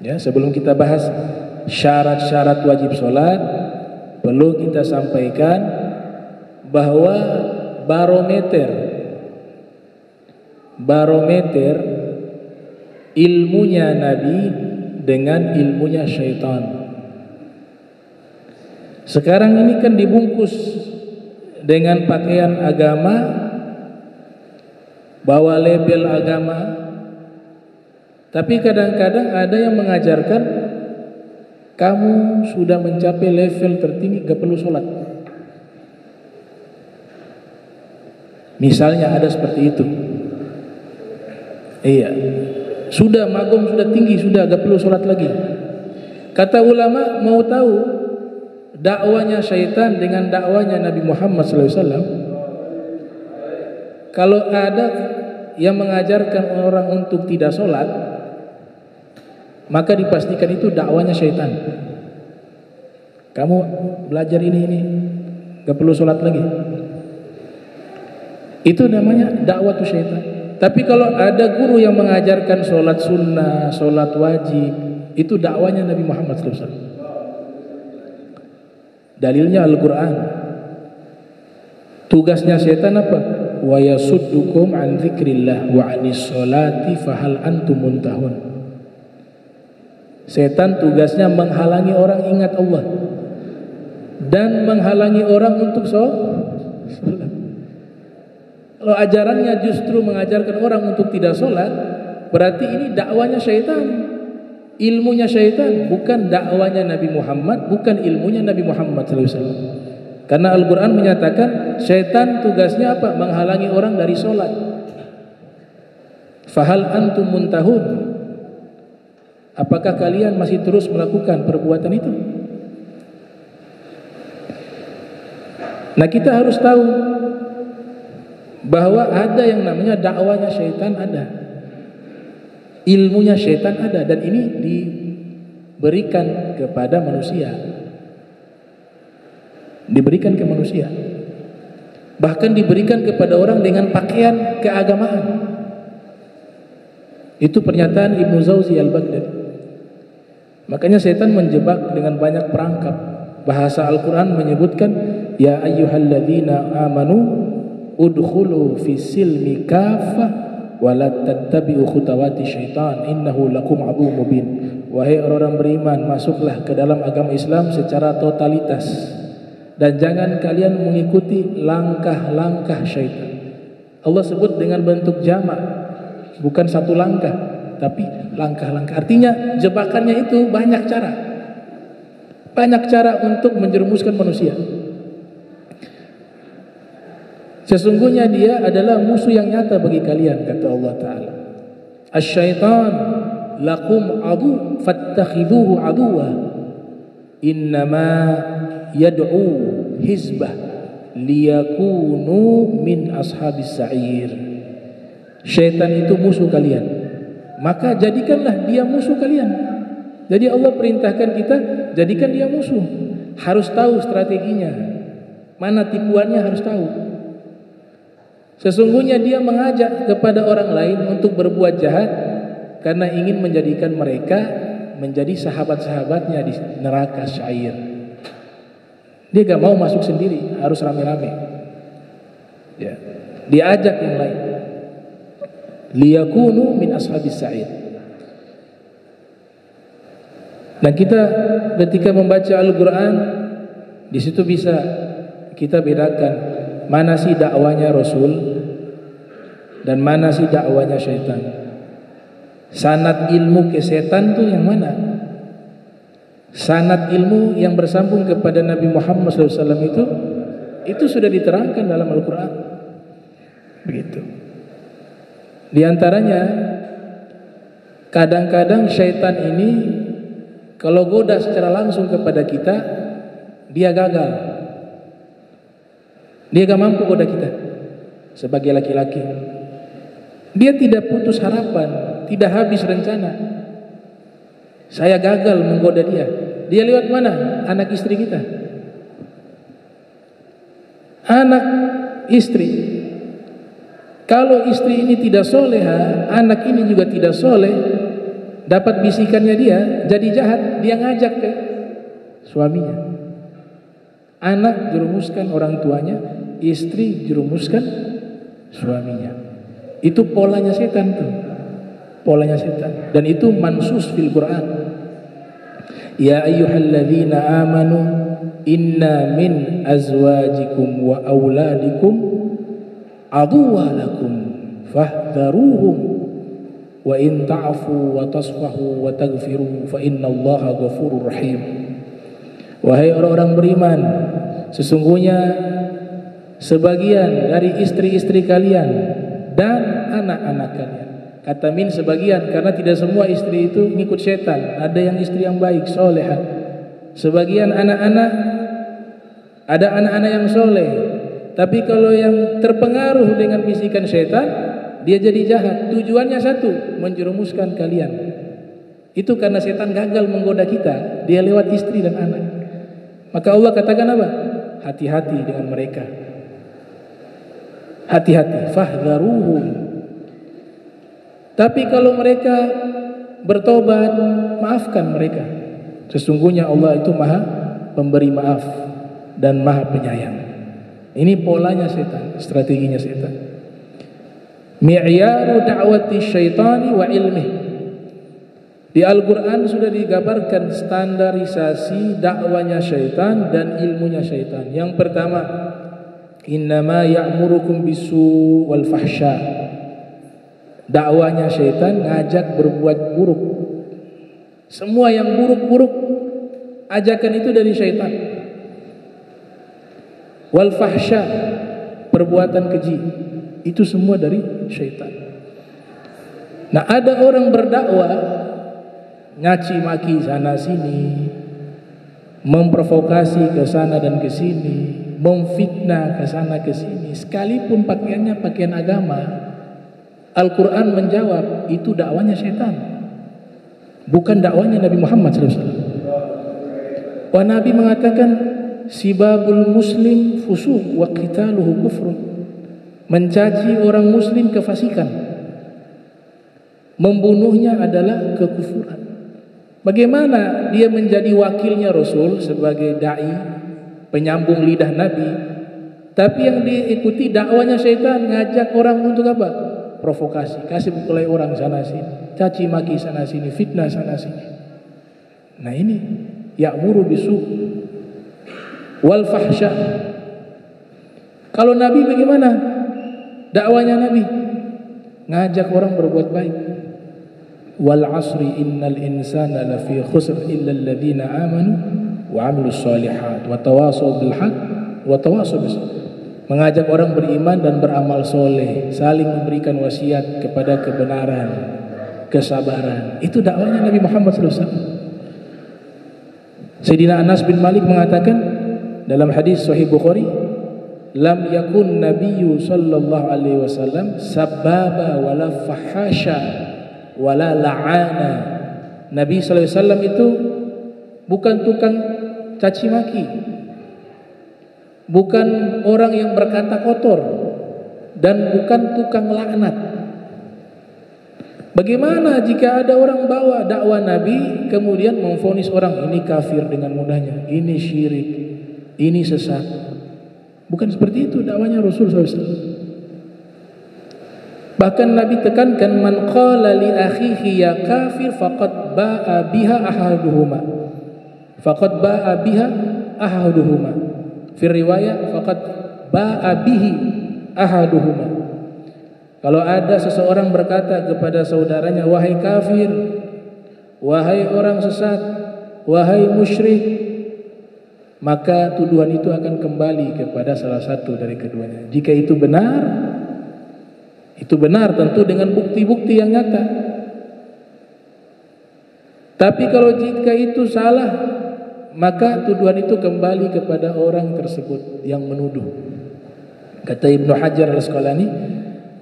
Ya, sebelum kita bahas syarat-syarat wajib sholat, perlu kita sampaikan bahwa barometer ilmunya Nabi dengan ilmunya syaitan. Sekarang ini kan dibungkus dengan pakaian agama, bawa label agama, tapi kadang-kadang ada yang mengajarkan kamu sudah mencapai level tertinggi, gak perlu sholat. Misalnya ada seperti itu. Iya, sudah magom, sudah tinggi, sudah gak perlu sholat lagi. Kata ulama, mau tahu dakwanya syaitan dengan dakwanya Nabi Muhammad SAW? Kalau ada yang mengajarkan orang untuk tidak sholat, maka dipastikan itu dakwanya syaitan. Kamu belajar ini gak perlu sholat lagi. Itu namanya dakwah tu syaitan. Tapi kalau ada guru yang mengajarkan sholat sunnah, sholat wajib, itu dakwanya Nabi Muhammad SAW. Dalilnya Al-Quran. Tugasnya syaitan apa? Wa yasuddukum an dzikrillah wa anis sholati fahal antum muntahun. Setan tugasnya menghalangi orang ingat Allah dan menghalangi orang untuk sholat. Kalau ajarannya justru mengajarkan orang untuk tidak sholat, berarti ini dakwanya syaitan, ilmunya syaitan, bukan dakwanya Nabi Muhammad, bukan ilmunya Nabi Muhammad SAW. Karena Al-Quran menyatakan syaitan tugasnya apa? Menghalangi orang dari sholat. Fahal antum muntahun. Apakah kalian masih terus melakukan perbuatan itu? Nah, kita harus tahu bahwa ada yang namanya dakwanya syaitan, ada ilmunya syaitan, ada, dan ini diberikan kepada manusia, diberikan ke manusia, bahkan diberikan kepada orang dengan pakaian keagamaan. Itu pernyataan Ibnu Jauzi Al-Baghdadi. Makanya setan menjebak dengan banyak perangkap. Bahasa Al-Quran menyebutkan, ya ayyuhalladzina amanu udkhulu fis silmi kaffah wa la tattabi'u khutawati syaitan innahu lakum aduwwum mubin. Wahai orang beriman, masuklah ke dalam agama Islam secara totalitas dan jangan kalian mengikuti langkah-langkah syaitan. Allah sebut dengan bentuk jamak, bukan satu langkah, tapi langkah-langkah. Artinya jebakannya itu banyak cara untuk menjerumuskan manusia. Sesungguhnya dia adalah musuh yang nyata bagi kalian, kata Allah Ta'ala. Asy-syaitan lakum adu fattakhidhuhu aduwa innama yad'u hizbah liyakunu min ashabis sa'ir. Syaitan itu musuh kalian, maka jadikanlah dia musuh kalian. Jadi Allah perintahkan kita jadikan dia musuh. Harus tahu strateginya, mana tipuannya harus tahu. Sesungguhnya dia mengajak kepada orang lain untuk berbuat jahat karena ingin menjadikan mereka menjadi sahabat-sahabatnya di neraka syair. Dia gak mau masuk sendiri, harus rame-rame. Ya, diajak yang lain. Liyakunu min ashabis sa'ir. Nah, kita ketika membaca Al-Quran, di situ bisa kita bedakan mana sih dakwanya Rasul dan mana sih dakwanya syaitan. Sanad ilmu ke setan tuh yang mana? Sanad ilmu yang bersambung kepada Nabi Muhammad SAW itu sudah diterangkan dalam Al-Quran. Begitu. Di antaranya, kadang-kadang syaitan ini kalau goda secara langsung kepada kita, dia gagal. Dia gak mampu goda kita sebagai laki-laki. Dia tidak putus harapan, tidak habis rencana. Saya gagal menggoda dia. Dia lewat mana? Anak istri kita. Anak istri. Kalau istri ini tidak soleha, anak ini juga tidak soleh, dapat bisikannya dia jadi jahat, dia ngajak ke suaminya. Anak jerumuskan orang tuanya, istri jerumuskan suaminya. Itu polanya setan tuh. Polanya setan. Dan itu mansus fil Quran. Ya ayyuhalladzina amanu inna min azwajikum wa auladikum aduwwa lakum fahdharuhum wa in ta'fu wa tasfahu wa taghfiru fa innallaha ghafurur rahim. Wahai orang-orang beriman, sesungguhnya sebagian dari istri-istri kalian dan anak-anak kalian. Kata min sebagian, karena tidak semua istri itu ngikut setan. Ada yang istri yang baik, solehah. Sebagian anak-anak, ada anak-anak yang soleh. Tapi kalau yang terpengaruh dengan bisikan setan, dia jadi jahat. Tujuannya satu, menjerumuskan kalian. Itu karena setan gagal menggoda kita, dia lewat istri dan anak. Maka Allah katakan apa? Hati-hati dengan mereka. Hati-hati, fahdharuhum. Tapi kalau mereka bertobat, maafkan mereka. Sesungguhnya Allah itu Maha Pemberi maaf dan Maha Penyayang. Ini polanya setan, strateginya setan. Mi'yaru da'wati syaitani wa ilmih. Di Al-Quran sudah digambarkan standarisasi dakwanya syaitan dan ilmunya syaitan. Yang pertama, innama ya'murukum bisu wal fahsya. Dakwanya syaitan ngajak berbuat buruk. Semua yang buruk-buruk, ajakan itu dari syaitan. Wal fahsya, perbuatan keji, itu semua dari syaitan. Nah, ada orang berdakwah nyaci maki sana sini, memprovokasi ke sana dan ke sini, memfitnah ke sana ke sini, sekalipun pakaiannya pakaian agama. Al-Quran menjawab, itu dakwanya syaitan, bukan dakwanya Nabi Muhammad SAW. Wah, Nabi mengatakan sibabul muslim fusuq wa qitaluhu kufrun. Mencaci orang muslim kefasikan, membunuhnya adalah kekufuran. Bagaimana dia menjadi wakilnya Rasul sebagai dai, penyambung lidah Nabi, tapi yang diikuti dakwanya syaitan, ngajak orang untuk apa? Provokasi, kasih pukulai orang sana sini, caci maki sana sini, fitnah sana sini. Nah ini ya'muru bisu wal fahsya. Kalau Nabi bagaimana dakwanya Nabi? Ngajak orang berbuat baik. Wal asri innal insana lafi khusr illa alladhina amanu wa 'amilus shalihat wa tawasaw bil haqq wa tawasaw bis sabr. Mengajak orang beriman dan beramal soleh, saling memberikan wasiat kepada kebenaran, kesabaran. Itu dakwanya Nabi Muhammad SAW. Sayyidina Anas bin Malik mengatakan dalam hadis Sahih Bukhari, lam yakun Nabiyyu sallallahu alaihi wasallam sababa wala fahasha wala la'ana. Nabi sallallahu alaihi wasallam itu bukan tukang caci maki, bukan orang yang berkata kotor, dan bukan tukang laknat. Bagaimana jika ada orang bawa dakwah Nabi kemudian memvonis orang ini kafir dengan mudahnya, ini syirik, ini sesat? Bukan seperti itu dakwanya Rasul SAW. Bahkan Nabi tekankan, man qala li akhihi ya kafir faqad ba'a biha ahaduhuma. Faqad ba'a biha ahaduhuma. Fi riwayat faqad ba'a bihi ahaduhuma. Kalau ada seseorang berkata kepada saudaranya, wahai kafir, wahai orang sesat, wahai musyrik, maka tuduhan itu akan kembali kepada salah satu dari keduanya. Jika itu benar tentu dengan bukti-bukti yang nyata. Tapi kalau jika itu salah, maka tuduhan itu kembali kepada orang tersebut yang menuduh. Kata Ibnu Hajar Al-Asqalani,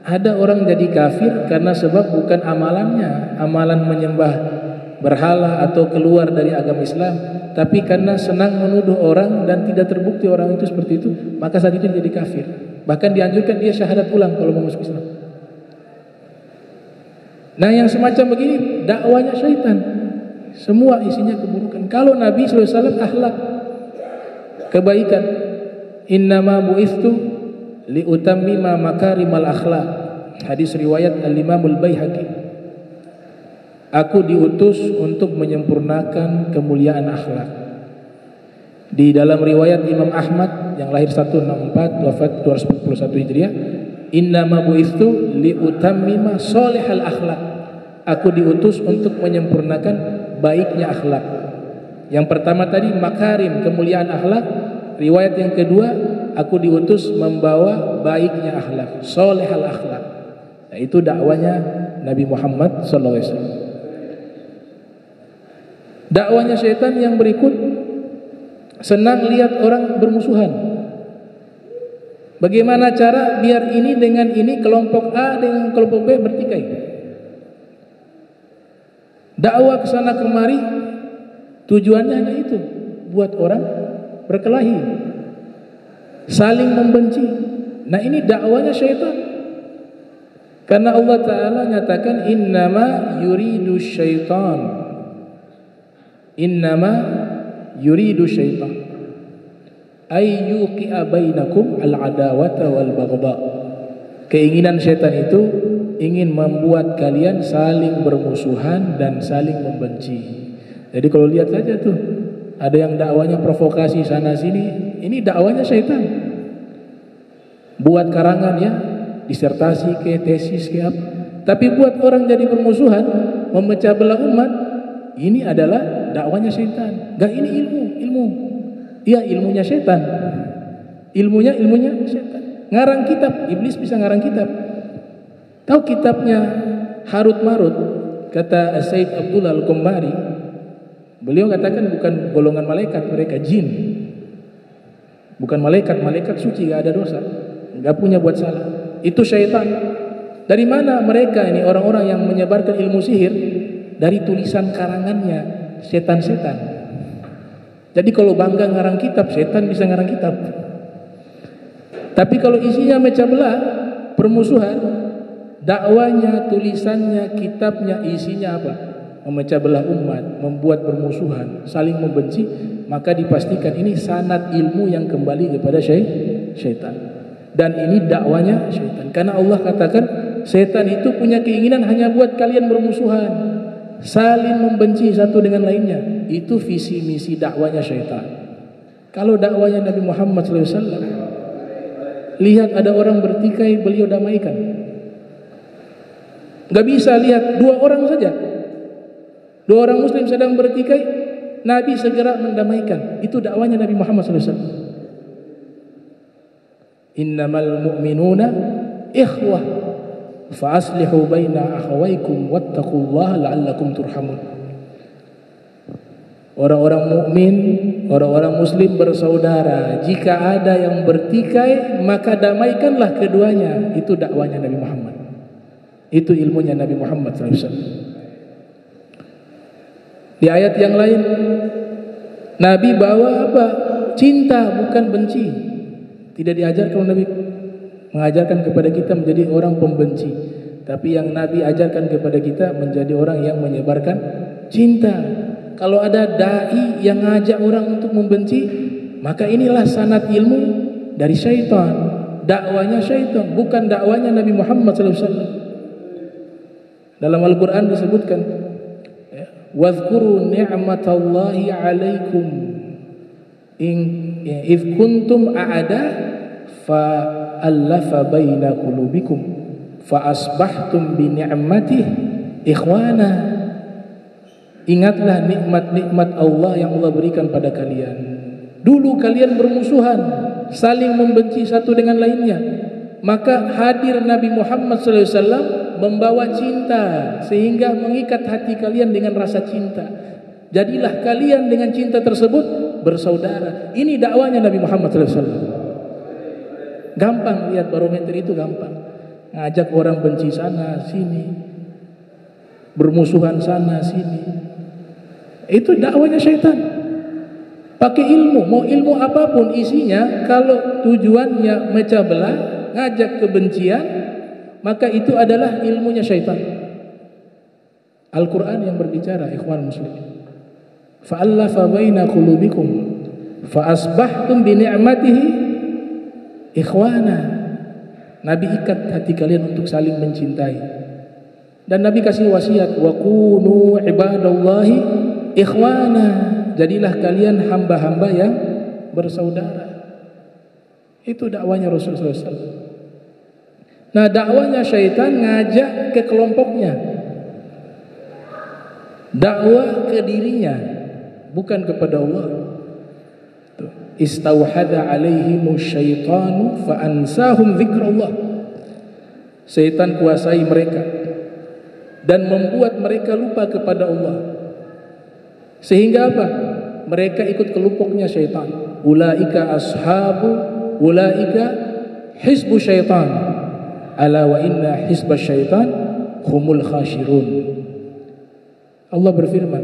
ada orang jadi kafir karena sebab bukan amalannya, amalan menyembah berhala atau keluar dari agama Islam, tapi karena senang menuduh orang dan tidak terbukti orang itu seperti itu, maka saat itu jadi kafir. Bahkan dianjurkan dia syahadat ulang kalau mau masuk Islam. Nah, yang semacam begini dakwanya syaitan. Semua isinya keburukan. Kalau Nabi SAW akhlak kebaikan. Innama bu'istu liutammima makarimal akhlak. Hadis riwayat Al-Imam Al-Baihaqi. Aku diutus untuk menyempurnakan kemuliaan akhlak. Di dalam riwayat Imam Ahmad yang lahir 164 wafat 241 Hijriah, innama bu'istu liutammima solihal akhlak. Aku diutus untuk menyempurnakan baiknya akhlak. Yang pertama tadi makarim, kemuliaan akhlak. Riwayat yang kedua, aku diutus membawa baiknya akhlak, solihal akhlak. Nah, itu dakwanya Nabi Muhammad SAW. Dakwanya syaitan yang berikut, senang lihat orang bermusuhan. Bagaimana cara biar ini dengan ini, kelompok A dengan kelompok B bertikai. Dakwah kesana kemari tujuannya hanya itu, buat orang berkelahi, saling membenci. Nah, ini dakwanya syaitan. Karena Allah Ta'ala nyatakan innama yuridu syaitan, innama yuridu syaitan ay yuqi'a bainakum al-adawata wal baghdha. Keinginan syaitan itu ingin membuat kalian saling bermusuhan dan saling membenci. Jadi kalau lihat saja tuh, ada yang dakwanya provokasi sana sini, ini dakwanya syaitan. Buat karangan ya, disertasi ke tesis ke apa. Tapi buat orang jadi bermusuhan, memecah belah umat, ini adalah dakwanya syaitan. Enggak, ini ilmu. Iya, ilmunya syaitan. Ilmunya syaitan. Ngarang kitab, iblis bisa ngarang kitab. Tahu kitabnya Harut Marut, kata Said Abdullah Al-Qumbari, beliau katakan bukan golongan malaikat, mereka jin. Bukan malaikat suci, gak ada dosa, gak punya buat salah. Itu syaitan. Dari mana mereka ini orang-orang yang menyebarkan ilmu sihir? Dari tulisan karangannya setan-setan. Jadi kalau bangga ngarang kitab, setan bisa ngarang kitab. Tapi kalau isinya mecah belah, permusuhan, dakwanya, tulisannya, kitabnya, isinya apa? Memecah belah umat, membuat permusuhan, saling membenci, maka dipastikan ini sanad ilmu yang kembali kepada syaitan. Dan ini dakwanya syaitan. Karena Allah katakan setan itu punya keinginan hanya buat kalian bermusuhan, saling membenci satu dengan lainnya. Itu visi misi dakwanya syaitan. Kalau dakwanya Nabi Muhammad SAW, lihat ada orang bertikai, beliau damaikan. Gak bisa lihat dua orang saja, dua orang muslim sedang bertikai, Nabi segera mendamaikan. Itu dakwanya Nabi Muhammad SAW. Innamal mu'minuna ikhwah fa aslihu baina akhawaykum wattaqullaha la'allakum turhamun. Orang-orang mukmin, orang-orang muslim bersaudara. Jika ada yang bertikai, maka damaikanlah keduanya. Itu dakwanya Nabi Muhammad. Itu ilmunya Nabi Muhammad SAW. Di ayat yang lain, Nabi bawa apa? Cinta, bukan benci. Tidak diajarkan Nabi mengajarkan kepada kita menjadi orang pembenci, tapi yang Nabi ajarkan kepada kita menjadi orang yang menyebarkan cinta. Kalau ada dai yang ngajak orang untuk membenci, maka inilah sanad ilmu dari syaitan. Dakwanya syaitan, bukan dakwanya Nabi Muhammad SAW. Dalam Al-Quran disebutkan, wadhkuru ni'matallahi alaikum if kuntum a'ada fa'allafa baina qulubikum fa asbahtum bi ni'matih ikhwana. Ingatlah nikmat-nikmat Allah yang Allah berikan pada kalian. Dulu kalian bermusuhan, saling membenci satu dengan lainnya. Maka hadir Nabi Muhammad SAW membawa cinta, sehingga mengikat hati kalian dengan rasa cinta. Jadilah kalian dengan cinta tersebut bersaudara. Ini dakwanya Nabi Muhammad SAW. Gampang lihat barometer itu, gampang. Ngajak orang benci sana sini, bermusuhan sana sini. Itu dakwanya syaitan. Pakai ilmu, mau ilmu apapun isinya, kalau tujuannya mecah belah, ngajak kebencian, maka itu adalah ilmunya syaitan. Al-Quran yang berbicara, ikhwan muslimin. Fa'allafa baina qulubikum fa asbahtum bi ni'matihi ikhwana. Nabi ikat hati kalian untuk saling mencintai. Dan Nabi kasih wasiat, wa kunu ibadallahi ikhwana. Jadilah kalian hamba-hamba yang bersaudara. Itu dakwanya Rasulullah SAW. Nah, dakwanya syaitan ngajak ke kelompoknya, dakwah ke dirinya, bukan kepada Allah. Istauhada alaihimu syaitanu fa ansahum dzikrullah. Syaitan kuasai mereka dan membuat mereka lupa kepada Allah. Sehingga apa? Mereka ikut kelompoknya syaitan. Ulaika hizbu syaitan. Ala wa inna hizba syaitan humul khashirun. Allah berfirman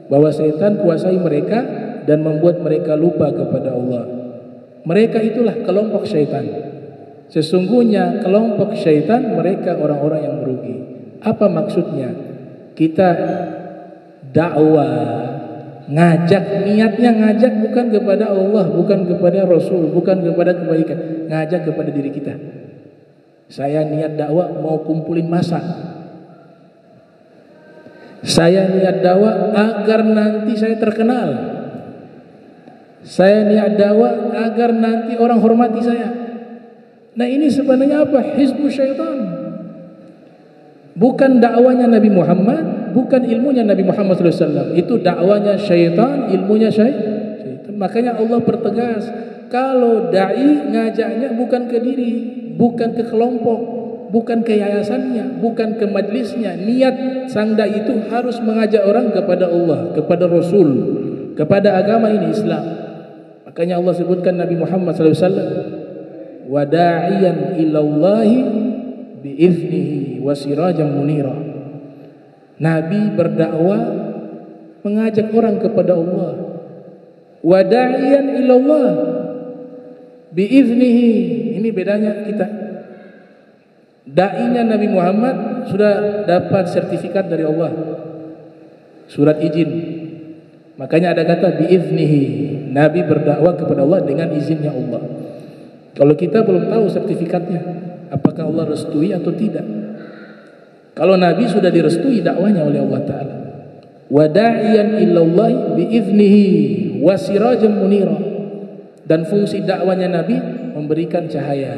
bahwa syaitan kuasai mereka dan membuat mereka lupa kepada Allah. Mereka itulah kelompok syaitan. Sesungguhnya kelompok syaitan mereka orang-orang yang merugi. Apa maksudnya? Kita dakwah, ngajak, niatnya ngajak bukan kepada Allah, bukan kepada Rasul, bukan kepada kebaikan, ngajak kepada diri kita. Saya niat dakwah mau kumpulin massa. Saya niat dakwah agar nanti saya terkenal. Saya niat dakwah agar nanti orang hormati saya. Nah, ini sebenarnya apa? Hizbu syaitan. Bukan dakwanya Nabi Muhammad, bukan ilmunya Nabi Muhammad SAW. Itu dakwanya syaitan, ilmunya syaitan. Makanya Allah pertegas, kalau dai ngajaknya bukan ke diri, bukan ke kelompok, bukan ke yayasannya, bukan ke majlisnya. Niat sang dai itu harus mengajak orang kepada Allah, kepada Rasul, kepada agama ini, Islam. Makanya Allah sebutkan Nabi Muhammad SAW, wa da'iyan ilallahi biiznihi wa sirajan munira. Nabi berdakwah mengajak orang kepada Allah. Wa da'iyan ilallah biiznihi. Ini bedanya kita. Dainya Nabi Muhammad sudah dapat sertifikat dari Allah, surat izin. Makanya ada kata biiznihi. Nabi berdakwah kepada Allah dengan izinnya Allah. Kalau kita belum tahu sertifikatnya, apakah Allah restui atau tidak. Kalau Nabi sudah direstui dakwanya oleh Allah Ta'ala. Wa da'iyan illallahi biiznihi wa sirajan munira. Dan fungsi dakwanya Nabi memberikan cahaya,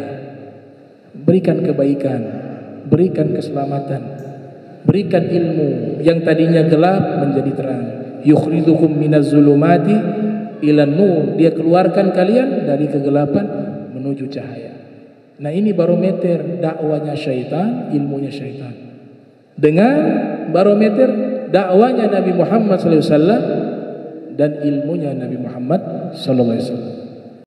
berikan kebaikan, berikan keselamatan, berikan ilmu yang tadinya gelap menjadi terang. Yukhrijukum minaz zulumati ilan nur. Dia keluarkan kalian dari kegelapan menuju cahaya. Nah, ini barometer dakwanya syaitan, ilmunya syaitan. Dengan barometer dakwanya Nabi Muhammad SAW dan ilmunya Nabi Muhammad SAW.